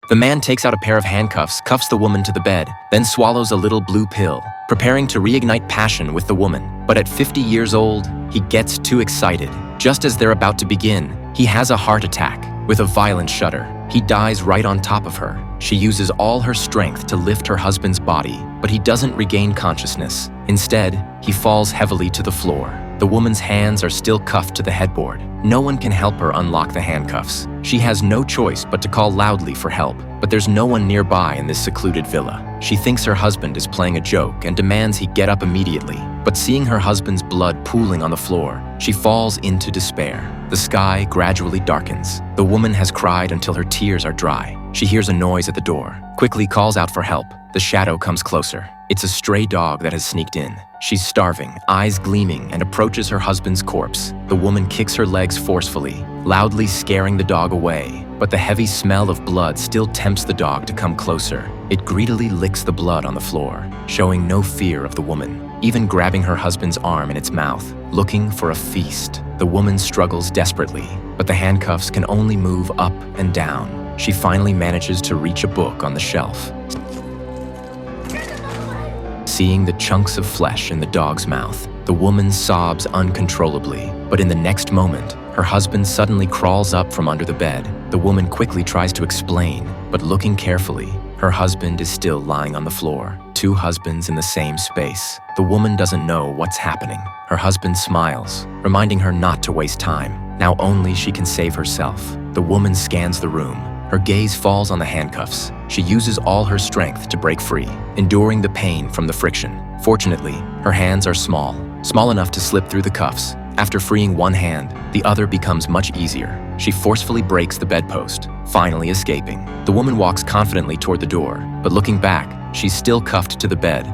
The man takes out a pair of handcuffs, cuffs the woman to the bed, then swallows a little blue pill, preparing to reignite passion with the woman. But at 50 years old, he gets too excited. Just as they're about to begin, he has a heart attack. With a violent shudder, he dies right on top of her. She uses all her strength to lift her husband's body, but he doesn't regain consciousness. Instead, he falls heavily to the floor. The woman's hands are still cuffed to the headboard. No one can help her unlock the handcuffs. She has no choice but to call loudly for help, but there's no one nearby in this secluded villa. She thinks her husband is playing a joke and demands he get up immediately, but seeing her husband's blood pooling on the floor, she falls into despair. The sky gradually darkens. The woman has cried until her tears are dry. She hears a noise at the door, quickly calls out for help. The shadow comes closer. It's a stray dog that has sneaked in. She's starving, eyes gleaming, and approaches her husband's corpse. The woman kicks her legs forcefully, loudly scaring the dog away. But the heavy smell of blood still tempts the dog to come closer. It greedily licks the blood on the floor, showing no fear of the woman, even grabbing her husband's arm in its mouth, looking for a feast. The woman struggles desperately, but the handcuffs can only move up and down. She finally manages to reach a book on the shelf. Seeing the chunks of flesh in the dog's mouth, the woman sobs uncontrollably. But in the next moment, her husband suddenly crawls up from under the bed. The woman quickly tries to explain, but looking carefully, her husband is still lying on the floor. Two husbands in the same space. The woman doesn't know what's happening. Her husband smiles, reminding her not to waste time. Now only she can save herself. The woman scans the room. Her gaze falls on the handcuffs. She uses all her strength to break free, enduring the pain from the friction. Fortunately, her hands are small enough to slip through the cuffs. After freeing one hand, the other becomes much easier. She forcefully breaks the bedpost, finally escaping. The woman walks confidently toward the door, but looking back, she's still cuffed to the bed.